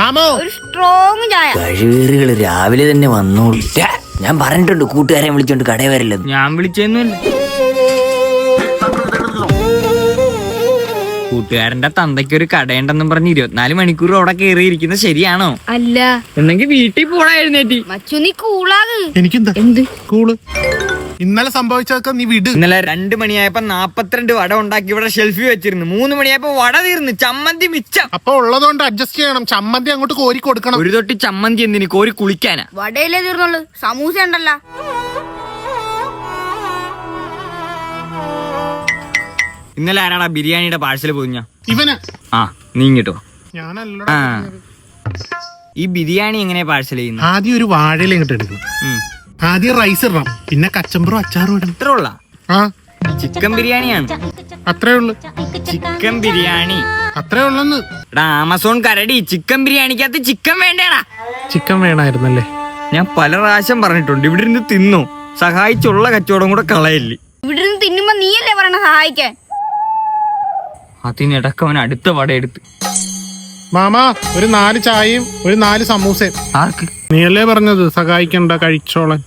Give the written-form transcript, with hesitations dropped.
ഒരു സ്ട്രോങ് ചായ. കഴിവേറുകള് രാവിലെ തന്നെ വന്നോളൂ. ഞാൻ പറഞ്ഞിട്ടുണ്ട് കൂട്ടുകാരെ വിളിച്ചോണ്ട് കടയിൽ വരില്ലെന്ന്. ഞാൻ വിളിച്ചൊന്നുമില്ല. കൂട്ടുകാരന്റെ തന്തയ്ക്ക് ഒരു കടയുണ്ടെന്നും പറഞ്ഞ് 24 മണിക്കൂർ അവിടെ കയറിയിരിക്കുന്നത് ശരിയാണോ? അല്ല. എന്നെങ്കിൽ വീട്ടിൽ പോണ എഴുന്നേറ്റി. മച്ചു നീ കൂളാക്. എനിക്കെന്താ എന്ത് കൂള്? ഇന്നലെ സംഭവിച്ചതൊക്കെ നീ വിട്. ഇന്നലെ 2 മണിയായപ്പോ 42 വട ഉണ്ടാക്കി ഇവിടെ ഷെൽഫിൽ വെച്ചിരുന്നു. 3 മണിയായപ്പോ വട തീർന്ന്, ചമ്മന്തി മിച്ചം. അപ്പൊ ഉള്ളതുകൊണ്ട് അഡ്ജസ്റ്റ് ചെയ്യണം. ചമ്മന്തി അങ്ങോട്ട് കോരി കൊടുക്കണം. ഒരു തൊട്ടി ചമ്മന്തി എന്തിന്, കോരി കുളിക്കാനാ? വടയിലേ തീർന്നുള്ളു, സമൂസ ഉണ്ടല്ലോ. ഇന്നലെ ആരാടാ ബിരിയാണിയുടെ പാഴ്സൽ പൊതിഞ്ഞ? ഇവന്. ആ, നീ ഇങ്ങോട്ടോ. ഞാനല്ല. ആ, ഈ ബിരിയാണി എങ്ങനെയാ പാഴ്സൽ ചെയ്യുന്നത്? ആദ്യം ഒരു വാഴയില ഇങ്ങോട്ട് എടുക്കും. ആദ്യം റൈസ് ഇടണം, പിന്നെ കച്ചമ്പറും അച്ചാറും ഇടണം. ഇത്ര ഉള്ള ആ, ചിക്കൻ ബിരിയാണിയാണ്. അത്രേ ഉള്ളു. ചിക്കൻ ബിരിയാണി അത്രേ ഉള്ളന്ന്. എടാ ആമസോൺ കരടി, ചിക്കൻ ബിരിയാണിക്കകത്ത് ചിക്കൻ വേണ്ടേടാ. ചിക്കൻ വേണമായിരുന്നല്ലേ? ഞാൻ പല പ്രാവശ്യം പറഞ്ഞിട്ടുണ്ട്, ഇവിടെ ഇരുന്ന് തിന്നോ, സഹായിച്ചുള്ള കച്ചവടം കൂടെ കളയല്ലേ. ഇവിടെ നിന്ന് തിന്നുമ്പോ നീയല്ലേ പറയണ സഹായിക്കാൻ. അതിനിടക്ക് അവൻ അടുത്ത വട എടുത്ത്. മാമാ, ഒരു 4 ചായയും ഒരു 4 സമൂസയും. ആർക്ക്? നീയല്ലേ പറഞ്ഞത് സഹായിക്കണ്ട, കഴിച്ചോളാൻ.